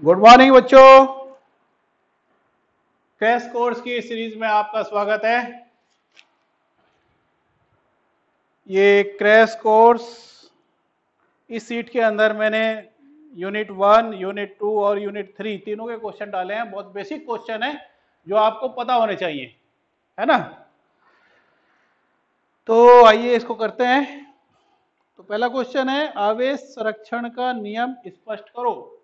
Good morning बच्चों। Crash course की series में आपका स्वागत है। ये क्रैश कोर्स इस सीट के अंदर मैंने यूनिट 1, यूनिट 2 और यूनिट 3 तीनों के क्वेश्चन डाले हैं। बहुत बेसिक क्वेश्चन है जो आपको पता होने चाहिए, है ना। तो आइए इसको करते हैं। तो पहला क्वेश्चन है, आवेश संरक्षण का नियम स्पष्ट करो।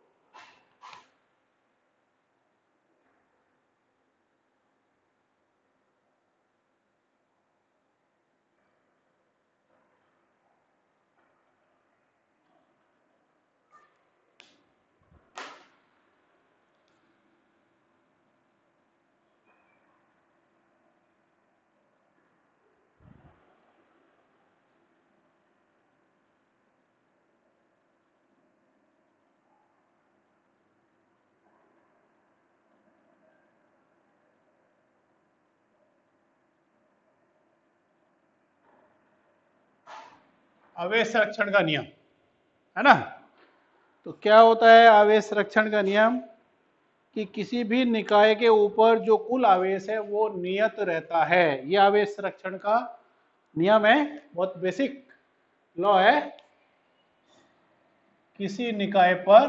आवेश संरक्षण का नियम, है ना। तो क्या होता है आवेश संरक्षण का नियम? कि किसी भी निकाय के ऊपर जो कुल आवेश है वो नियत रहता है। ये आवेश संरक्षण का नियम है, बहुत बेसिक लॉ है। किसी निकाय पर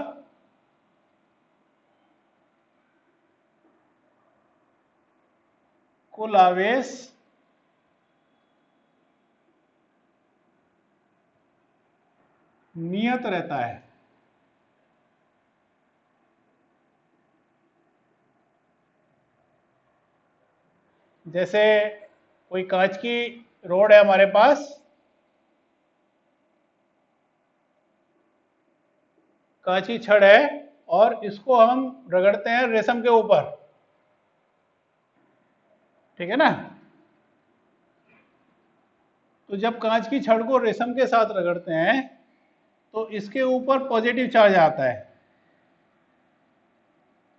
कुल आवेश नियत रहता है। जैसे कोई कांच की रोड है हमारे पास, कांच की छड़ है और इसको हम रगड़ते हैं रेशम के ऊपर, ठीक है ना। तो जब कांच की छड़ को रेशम के साथ रगड़ते हैं तो इसके ऊपर पॉजिटिव चार्ज आता है,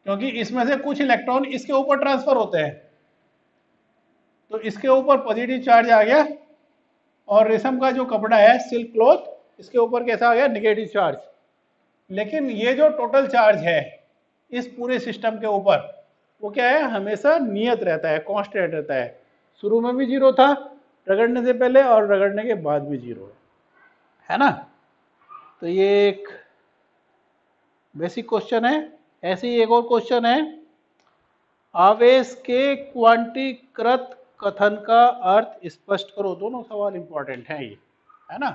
क्योंकि इसमें से कुछ इलेक्ट्रॉन इसके ऊपर ट्रांसफर होते हैं। तो इसके ऊपर पॉजिटिव चार्ज आ गया और रेशम का जो कपड़ा है, सिल्क क्लॉथ, इसके ऊपर कैसा आ गया? Negative charge. लेकिन ये जो टोटल चार्ज है इस पूरे सिस्टम के ऊपर, वो क्या है? हमेशा नियत रहता है, कांस्टेंट रहता है। शुरू में भी जीरो था रगड़ने से पहले और रगड़ने के बाद भी जीरो है ना। तो ये एक बेसिक क्वेश्चन है। ऐसे ही एक और क्वेश्चन है, आवेश के क्वांटीकृत कथन का अर्थ स्पष्ट करो। दोनों सवाल इंपॉर्टेंट हैं ये, है ना।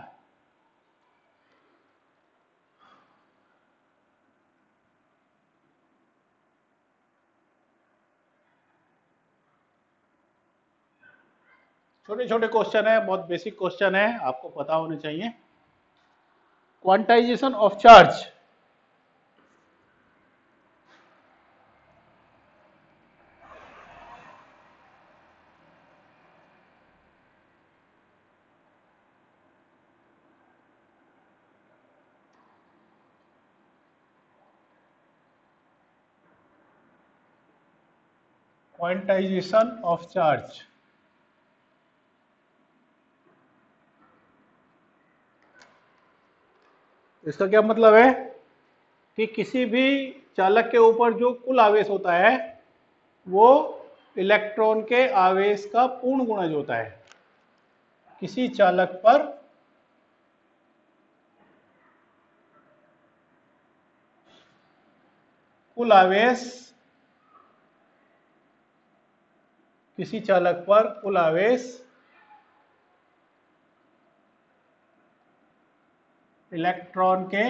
छोटे छोटे क्वेश्चन है, बहुत बेसिक क्वेश्चन है, आपको पता होने चाहिए। Quantization of charge. Quantization of charge इसका क्या मतलब है? कि किसी भी चालक के ऊपर जो कुल आवेश होता है वो इलेक्ट्रॉन के आवेश का पूर्ण गुणज होता है। किसी चालक पर कुल आवेश, किसी चालक पर कुल आवेश इलेक्ट्रॉन के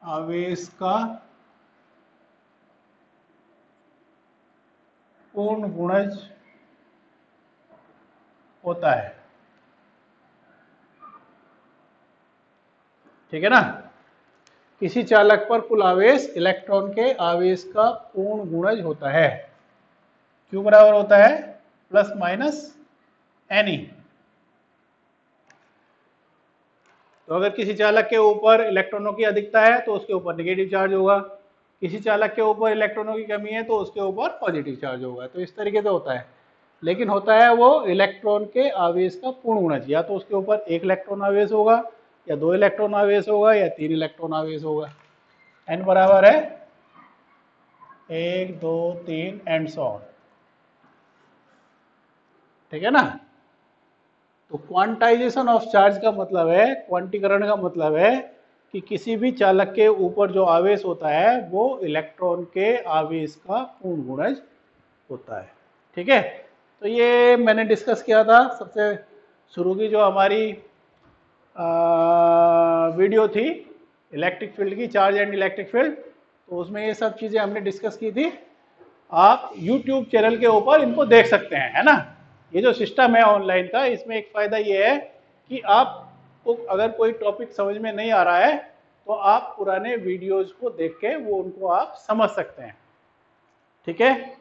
आवेश का पूर्ण गुणज होता है, ठीक है ना। किसी चालक पर कुल आवेश इलेक्ट्रॉन के आवेश का पूर्ण गुणज होता है। क्यू बराबर होता है प्लस माइनस एन। तो अगर किसी चालक के ऊपर इलेक्ट्रॉनों की अधिकता है तो उसके ऊपर नेगेटिव चार्ज होगा, किसी चालक के ऊपर इलेक्ट्रॉनों की कमी है तो उसके ऊपर पॉजिटिव चार्ज होगा। तो इस तरीके से होता है। लेकिन होता है वो इलेक्ट्रॉन के आवेश का पूर्ण गुणज, या तो उसके ऊपर एक इलेक्ट्रॉन आवेश होगा, या दो इलेक्ट्रॉन आवेश होगा, या तीन इलेक्ट्रॉन आवेश होगा। n बराबर है 1 2 3 एंड सो ऑन, ठीक है ना। तो क्वांटाइजेशन ऑफ चार्ज का मतलब है, क्वांटीकरण का मतलब है कि किसी भी चालक के ऊपर जो आवेश होता है वो इलेक्ट्रॉन के आवेश का पूर्ण गुणज होता है, ठीक है। तो ये मैंने डिस्कस किया था सबसे शुरू की जो हमारी वीडियो थी इलेक्ट्रिक फील्ड की, चार्ज एंड इलेक्ट्रिक फील्ड, तो उसमें ये सब चीज़ें हमने डिस्कस की थी। आप YouTube चैनल के ऊपर इनको देख सकते हैं, है ना। ये जो सिस्टम है ऑनलाइन का, इसमें एक फ़ायदा ये है कि आपको अगर कोई टॉपिक समझ में नहीं आ रहा है तो आप पुराने वीडियोज़ को देख के वो उनको आप समझ सकते हैं, ठीक है।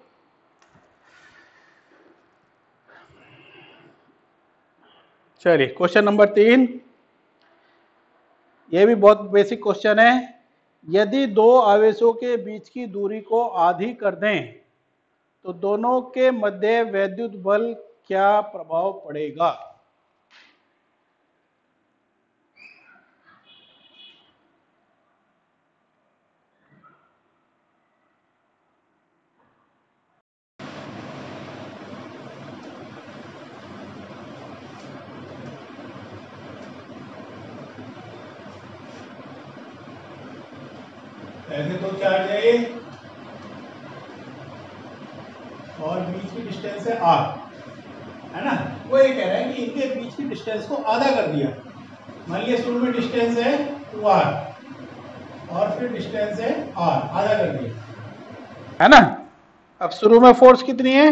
चलिए क्वेश्चन नंबर 3, ये भी बहुत बेसिक क्वेश्चन है। यदि दो आवेशों के बीच की दूरी को आधी कर दें तो दोनों के मध्य वैद्युत बल क्या प्रभाव पड़ेगा। ऐसे तो चार्ज है ये और बीच की डिस्टेंस है r, है ना। वो ये कह रहा है कि इनके बीच की डिस्टेंस को आधा कर दिया। मान लिया शुरू में डिस्टेंस है 2r और फिर डिस्टेंस है r, आधा कर दिया, है ना। अब शुरू में फोर्स कितनी है,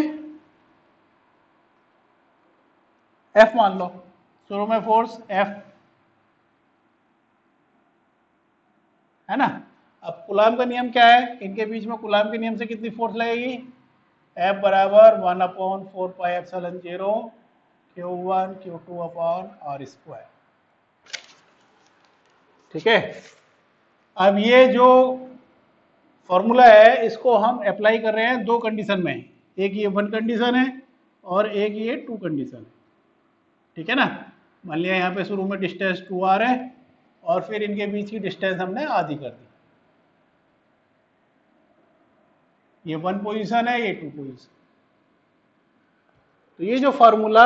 F मान लो, शुरू में फोर्स F, है ना। अब कूलाम का नियम क्या है, इनके बीच में कूलाम के नियम से कितनी फोर्स लगेगी, F बराबर 1/4πε0 Q1 Q2 upon R square, ठीक है। अब ये जो फॉर्मूला है इसको हम अप्लाई कर रहे हैं दो कंडीशन में, एक ये 1 कंडीशन है और एक ये 2 कंडीशन है, ठीक है ना। मान लिया यहाँ पे शुरू में डिस्टेंस 2r है और फिर इनके बीच की डिस्टेंस हमने आधी कर दी, ये 1 पोजीशन है, ये 2 पोजीशन। तो ये जो फार्मूला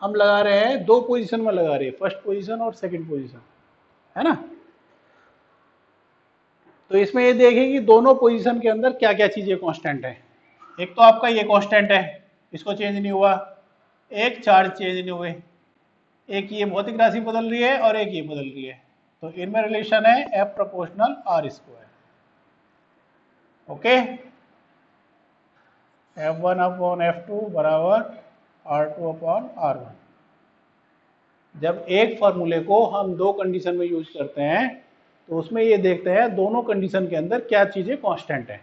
हम लगा रहे हैं दो पोजीशन में लगा रहे हैं, फर्स्ट पोजीशन और सेकंड पोजीशन, है ना। तो इसमें ये देखें कि दोनों पोजीशन के अंदर क्या क्या चीजें कांस्टेंट है। एक तो आपका ये कांस्टेंट है, इसको चेंज नहीं हुआ, एक चार्ज चेंज नहीं हुए, एक ये भौतिक राशि बदल रही है और एक ये बदल रही है, तो इनमें रिलेशन है F proportional R square, okay. F1 upon F2 बराबर R2 अपॉन R1। जब एक फार्मूले को हम दो कंडीशन में यूज करते हैं तो उसमें ये देखते हैं दोनों कंडीशन के अंदर क्या चीजें कांस्टेंट है।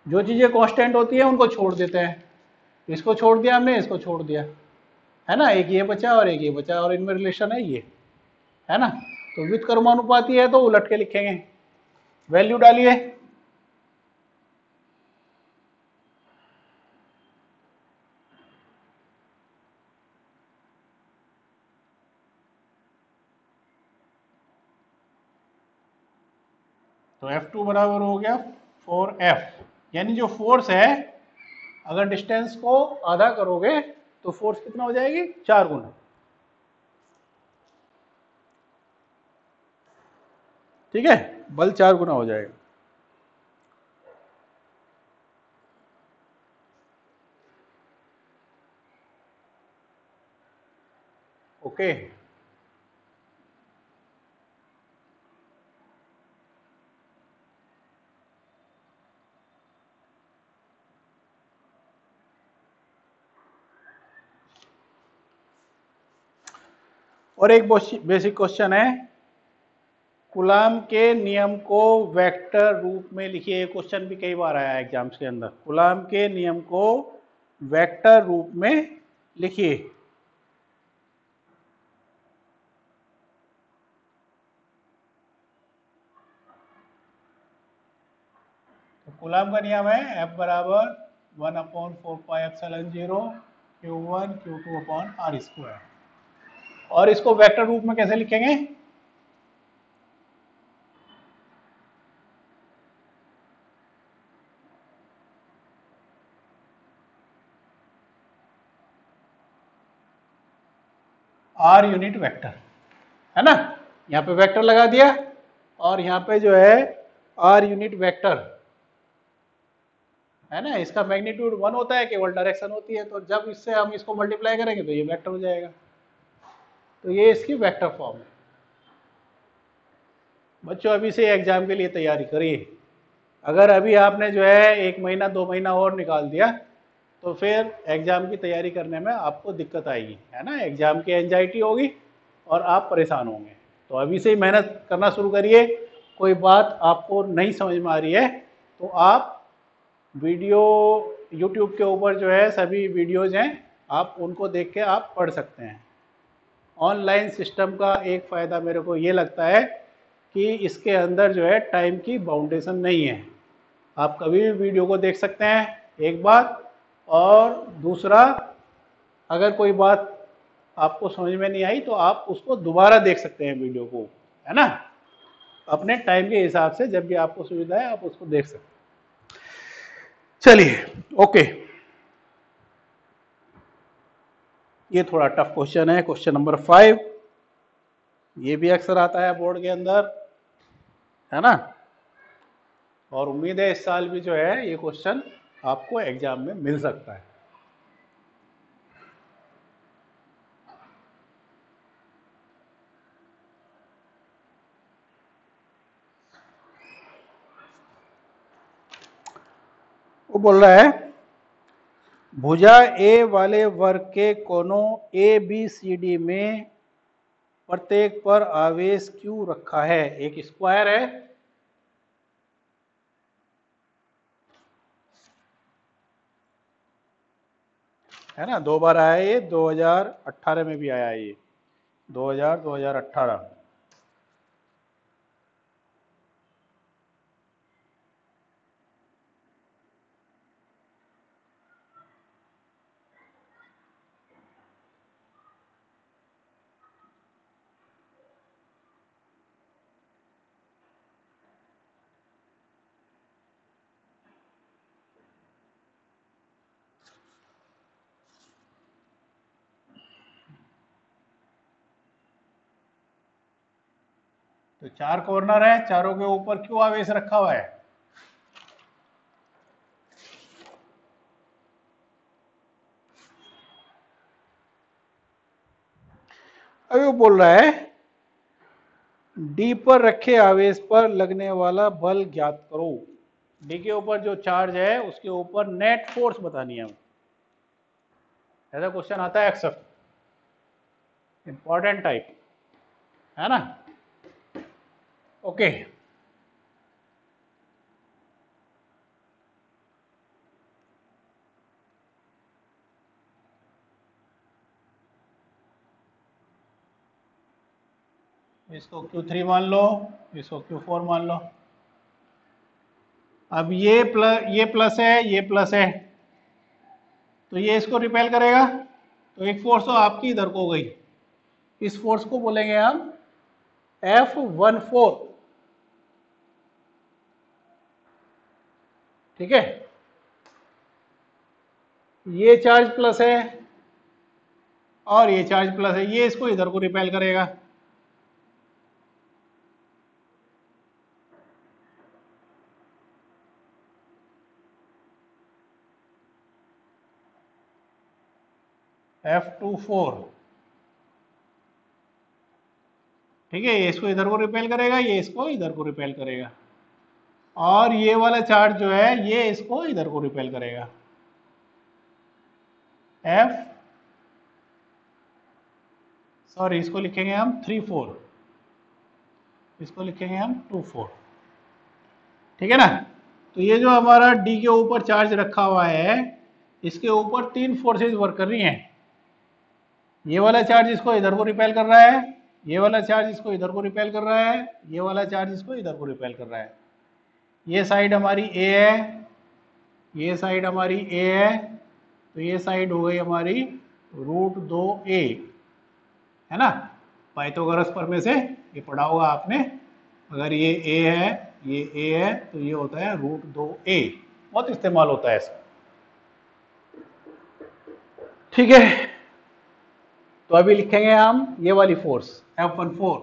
जो चीजें कांस्टेंट होती है उनको छोड़ देते हैं, इसको छोड़ दिया हमने, इसको छोड़ दिया, है ना। एक ये बचा और एक ये बचा और इनमें रिलेशन है ये, है ना। तो विद कर्मानुपाती है तो उलट के लिखेंगे, वैल्यू डालिए। तो F2 बराबर हो गया 4F, यानी जो फोर्स है अगर डिस्टेंस को आधा करोगे तो फोर्स कितना हो जाएगी, 4 गुना, ठीक है। बल 4 गुना हो जाएगा, ओके। और एक बेसिक क्वेश्चन है, कूलाम के नियम को वेक्टर रूप में लिखिए। ये क्वेश्चन भी कई बार आया है एग्जाम्स के अंदर, कूलाम के नियम को वेक्टर रूप में लिखिए। तो कूलाम का नियम है F बराबर 1/4πε0 Q1 Q2 upon R square. और इसको वेक्टर रूप में कैसे लिखेंगे, आर यूनिट वेक्टर, है ना। यहाँ पे वेक्टर लगा दिया और यहाँ पे जो है आर यूनिट वेक्टर, है ना। इसका मैग्नीट्यूड 1 होता है, केवल डायरेक्शन होती है, तो जब इससे हम इसको मल्टीप्लाई करेंगे तो ये वेक्टर हो जाएगा। तो ये इसकी वेक्टर फॉर्म है। बच्चों अभी से एग्जाम के लिए तैयारी करिए। अगर अभी आपने जो है 1 महीना 2 महीना और निकाल दिया तो फिर एग्जाम की तैयारी करने में आपको दिक्कत आएगी, है ना। एग्जाम की एंजाइटी होगी और आप परेशान होंगे। तो अभी से ही मेहनत करना शुरू करिए। कोई बात आपको नहीं समझ में आ रही है तो आप वीडियो यूट्यूब के ऊपर जो है सभी वीडियोज हैं, आप उनको देख के आप पढ़ सकते हैं। ऑनलाइन सिस्टम का एक फ़ायदा मेरे को ये लगता है कि इसके अंदर जो है टाइम की बाउंडेशन नहीं है। आप कभी भी वीडियो को देख सकते हैं, एक बात। और दूसरा, अगर कोई बात आपको समझ में नहीं आई तो आप उसको दोबारा देख सकते हैं वीडियो को, है ना। अपने टाइम के हिसाब से जब भी आपको सुविधा है आप उसको देख सकते हैं। चलिए, ओके। ये थोड़ा टफ क्वेश्चन है, क्वेश्चन नंबर 5। ये भी अक्सर आता है बोर्ड के अंदर, है ना। और उम्मीद है इस साल भी जो है ये क्वेश्चन आपको एग्जाम में मिल सकता है। वो बोल रहा है भुजा ए वाले वर्ग के कोनों ए बी सी डी में प्रत्येक पर आवेश क्यू रखा है। एक स्क्वायर है ना। 2 बार आया ये, 2018 में भी आया ये, 2018। तो 4 कॉर्नर है, चारों के ऊपर क्यों आवेश रखा हुआ है। अभी वो बोल रहा है डी पर रखे आवेश पर लगने वाला बल ज्ञात करो। डी के ऊपर जो चार्ज है उसके ऊपर नेट फोर्स बतानी है। ऐसा क्वेश्चन आता है अक्सर, इंपॉर्टेंट टाइप, है ना। ओके। इसको Q3 मान लो, इसको Q4 मान लो। अब ये प्लस है, ये प्लस है, तो ये इसको रिपेल करेगा। तो एक फोर्स तो आपकी इधर को हो गई। इस फोर्स को बोलेंगे हम F14, ठीक है। ये चार्ज प्लस है और ये चार्ज प्लस है, ये इसको इधर को रिपेल करेगा। F24, ठीक है। ये इसको इधर को रिपेल करेगा, ये इसको इधर को रिपेल करेगा, और ये वाला चार्ज जो है ये इसको इधर को रिपेल करेगा। सॉरी, इसको लिखेंगे हम 3-4, इसको लिखेंगे हम 2-4, ठीक है ना। तो ये जो हमारा डी के ऊपर चार्ज रखा हुआ है, इसके ऊपर 3 फोर्सेज वर्क कर रही हैं। ये वाला चार्ज इसको इधर को रिपेल कर रहा है, ये वाला चार्ज इसको इधर को रिपेल कर रहा है, ये वाला चार्ज इसको इधर को रिपेल कर रहा है। ये साइड हमारी ए है, ये साइड हमारी ए है, तो ये साइड हो गई हमारी √2a, है ना। पाइथागोरस प्रमेय से ये पढ़ा होगा आपने। अगर ये a है, ये a है, तो ये होता है √2a। बहुत इस्तेमाल होता है इसका, ठीक है। तो अभी लिखेंगे हम ये वाली फोर्स F14,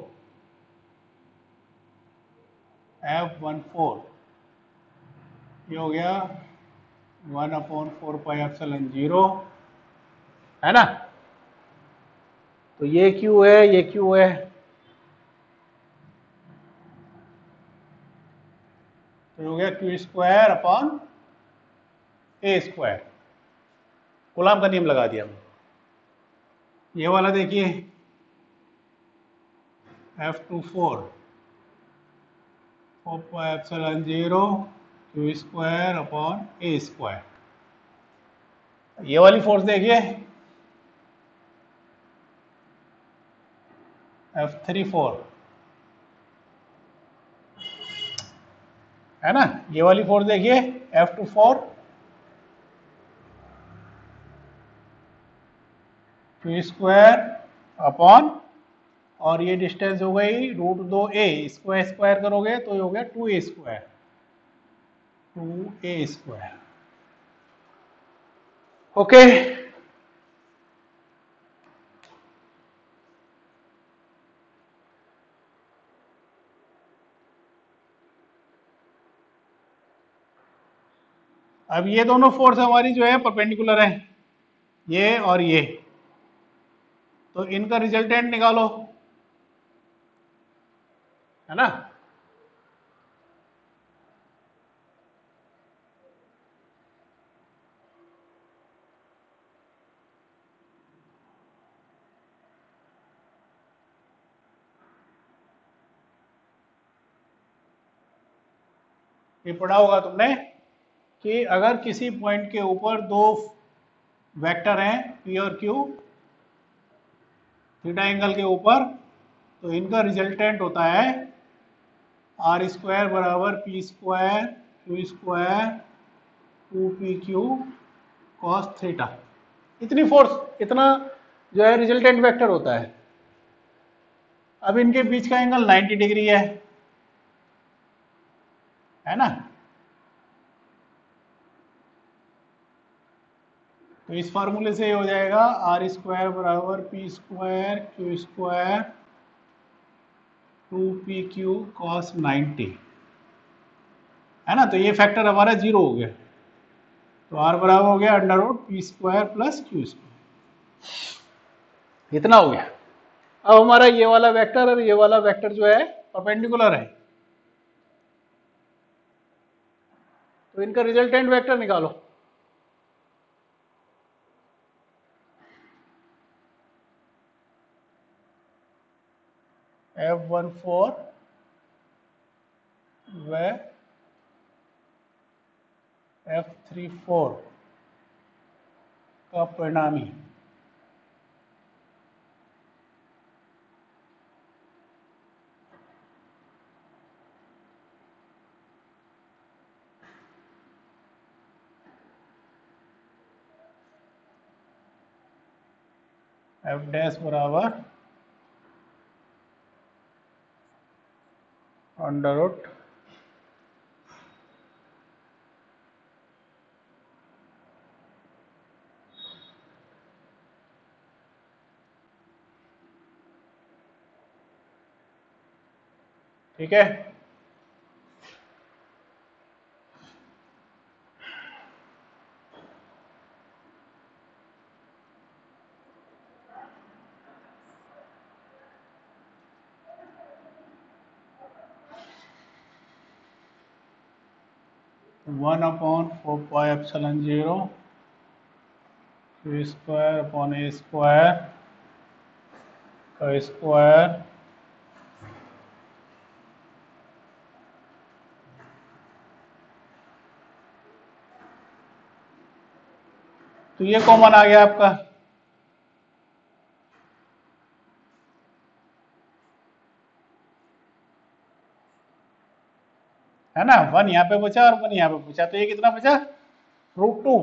ये हो गया 1/4πε0, है ना। तो ये Q है, ये Q है, तो हो गया Q²/A²। कूलॉम का नियम लगा दिया। ये वाला देखिए F24 4πε0 Q²/A²। ये वाली फोर्स देखिए F34, है ना। ये वाली फोर्स देखिए F24 Q²/, और ये डिस्टेंस हो गई √2a, इसको स्क्वायर करोगे तो ये हो गया 2a²। ओके। अब ये दोनों फोर्स हमारी जो है परपेंडिकुलर है, ये और ये, तो इनका रिजल्टेंट निकालो, है ना। ये पढ़ा होगा तुमने कि अगर किसी पॉइंट के ऊपर दो वेक्टर हैं P और Q थीटा एंगल के ऊपर, तो इनका रिजल्टेंट होता है R² = P² Q² 2PQ cos theta. इतनी फोर्स, इतना जो है रिजल्टेंट वेक्टर होता है। अब इनके बीच का एंगल 90 डिग्री है ना। तो इस फार्मूले से हो जाएगा R² = P² Q² 2PQ cos 90, है ना। तो ये फैक्टर हमारा 0 हो गया, तो R बराबर हो गया √P² + Q²। इतना हो गया। अब हमारा ये वाला वेक्टर और ये वाला वेक्टर जो है परपेंडिकुलर है, तो इनका रिजल्टेंट वेक्टर निकालो। F14 व F34 का परिणामी, F' बराबर √ ठीक है। वन अपॉन 4πε0 Q² A² का स्क्वायर तो ये कॉमन आ गया आपका, है ना। 1 यहाँ पे बचा और 1 यहाँ पे बचा, तो ये कितना बचा √2,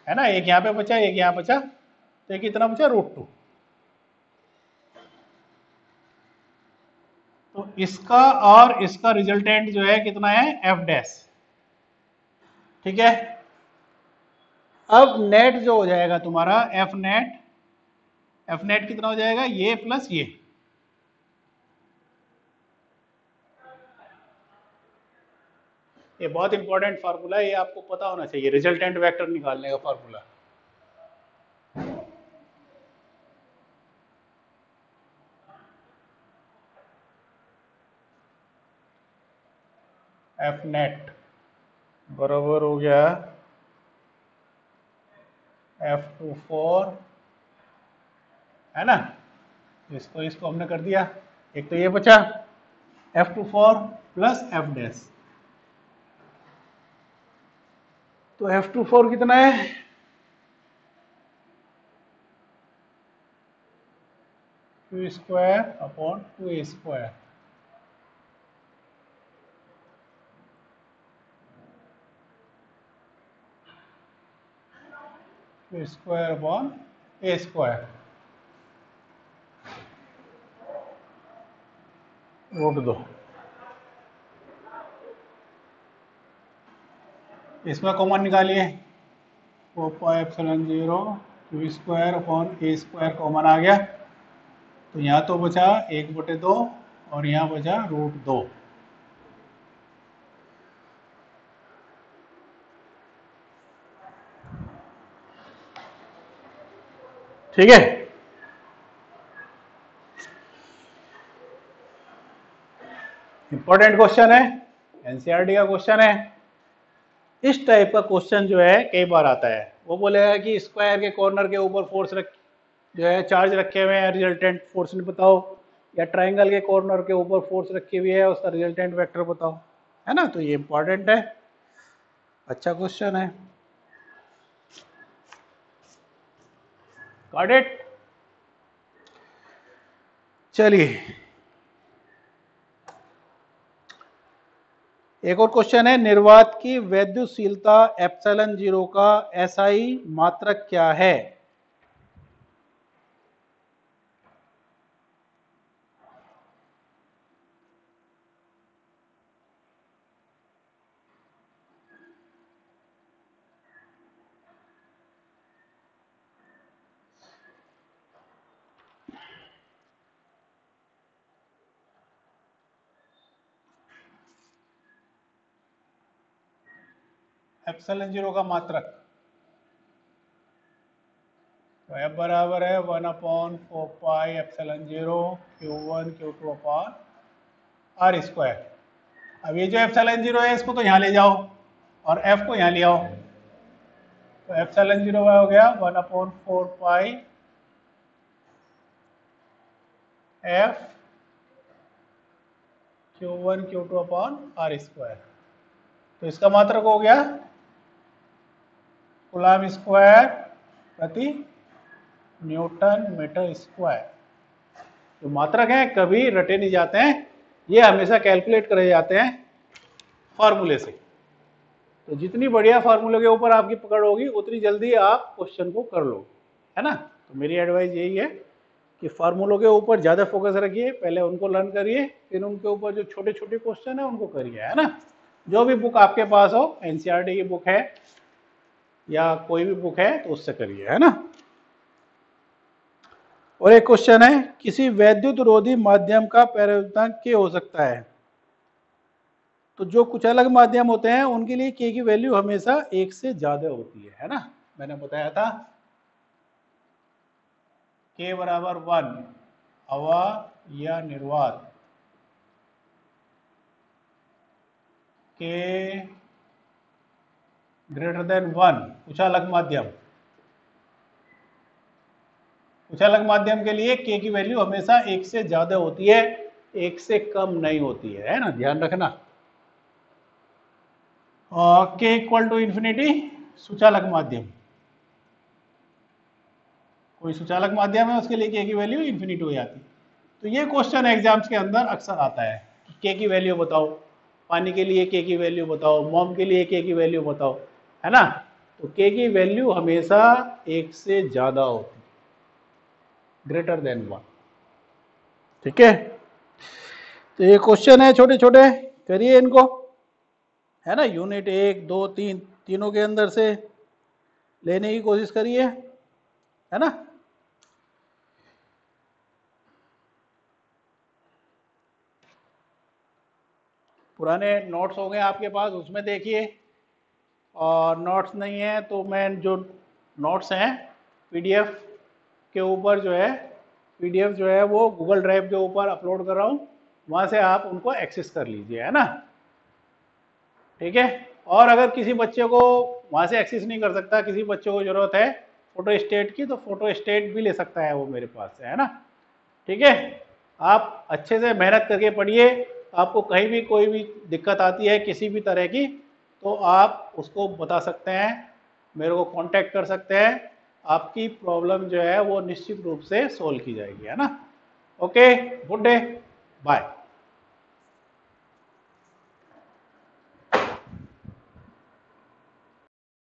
है ना। एक यहाँ पे बचा, एक यहाँ बचा, तो ये कितना बचा √2। तो इसका और इसका रिजल्टेंट जो है कितना है F', ठीक है। अब नेट जो हो जाएगा तुम्हारा एफ नेट कितना हो जाएगा, ये प्लस ये बहुत इंपॉर्टेंट फार्मूला है, ये आपको पता होना चाहिए, रिजल्टेंट वेक्टर निकालने का फार्मूला। एफ नेट बराबर हो गया F24, है ना। इसको हमने कर दिया, एक तो ये बचा F24 प्लस एफ डैश। तो F24 कितना है, Q square upon 2a square. Q square upon a square, root 2। इसमें कॉमन निकालिए, 4πε0 Q square upon a square common आ गया, तो यहाँ तो बचा 1/2 और यहाँ बचा रूट 2। ठीक है, इंपॉर्टेंट क्वेश्चन है, एनसीईआरटी का क्वेश्चन है। इस टाइप का क्वेश्चन जो है कई बार आता है, वो बोलेगा कि स्क्वायर के कॉर्नर के ऊपर फोर्स जो है चार्ज रखे हुए हैं, रिजल्टेंट फोर्स नहीं बताओ, या ट्राइंगल के कॉर्नर के ऊपर फोर्स रखी हुई है, उसका रिजल्टेंट वेक्टर बताओ, है ना। तो ये इंपॉर्टेंट है, अच्छा क्वेश्चन है। Got it. चलिए एक और क्वेश्चन है, निर्वात की वैद्युशीलता ε0 का एसआई मात्रक क्या है। ε0 का मात्रक, तो F बराबर है 1/4πε0 Q1 Q2 upon R square. अब ये जो ε0 है इसको तो यहाँ ले जाओ और F को यहाँ ले आओ, तो ε0 हो गया 1/4π F Q1 Q2 upon R square. तो इसका मात्रक हो गया कूलम स्क्वायर प्रति न्यूटन मीटर स्क्वायर। जो मात्रक हैं कभी रटे नहीं जाते हैं, ये हमेशा कैलकुलेट करे जाते हैं फार्मूले से। तो जितनी बढ़िया फार्मूले के ऊपर आपकी पकड़ होगी उतनी जल्दी आप क्वेश्चन को कर लो, है ना। तो मेरी एडवाइस यही है कि फार्मूलों के ऊपर ज़्यादा फोकस रखिए, पहले उनको लर्न करिए, फिर उनके ऊपर जो छोटे छोटे क्वेश्चन है उनको करिए, है ना। जो भी बुक आपके पास हो, एनसीईआरटी की बुक है या कोई भी बुक है, तो उससे करिए, है ना। और एक क्वेश्चन है, किसी वैद्युत रोधी माध्यम का परावर्तनांक क्या हो सकता है। तो जो कुछ अलग माध्यम होते हैं उनके लिए के की वैल्यू हमेशा 1 से ज्यादा होती है ना। मैंने बताया था के बराबर 1 हवा या निर्वात, के ग्रेटर देन 1 कुछ अलग माध्यम, कुछ अलग माध्यम के लिए के की वैल्यू हमेशा 1 से ज्यादा होती है, 1 से कम नहीं होती है ना, ध्यान रखना। के इक्वल टू इन्फिनिटी सुचालक माध्यम, कोई सुचालक माध्यम है उसके लिए के की वैल्यू इन्फिनिटी हो जाती है। तो ये क्वेश्चन एग्जाम्स के अंदर अक्सर आता है कि के की वैल्यू बताओ, पानी के लिए के की वैल्यू बताओ, मोम के लिए के की वैल्यू बताओ, है ना। तो के की वैल्यू हमेशा 1 से ज्यादा होती है, ग्रेटर देन 1, ठीक है। तो ये क्वेश्चन है छोटे छोटे, करिए इनको, है ना। यूनिट 1, 2, 3 तीनों के अंदर से लेने की कोशिश करिए, है ना। पुराने नोट्स हो गए आपके पास, उसमें देखिए, और नोट्स नहीं है तो मैं जो नोट्स हैं पीडीएफ के ऊपर जो है, पीडीएफ जो है वो गूगल ड्राइव के ऊपर अपलोड कर रहा हूँ, वहाँ से आप उनको एक्सेस कर लीजिए, है ना। ठीक है। और अगर किसी बच्चे को वहाँ से एक्सेस नहीं कर सकता, किसी बच्चे को ज़रूरत है फोटो स्टेट की, तो फोटो स्टेट भी ले सकता है वो मेरे पास से, है ना। ठीक है। आप अच्छे से मेहनत करके पढ़िए, आपको कहीं भी कोई भी दिक्कत आती है किसी भी तरह की, तो आप उसको बता सकते हैं, मेरे को कांटेक्ट कर सकते हैं, आपकी प्रॉब्लम जो है वो निश्चित रूप से सोल्व की जाएगी, है ना। Okay, good day, bye.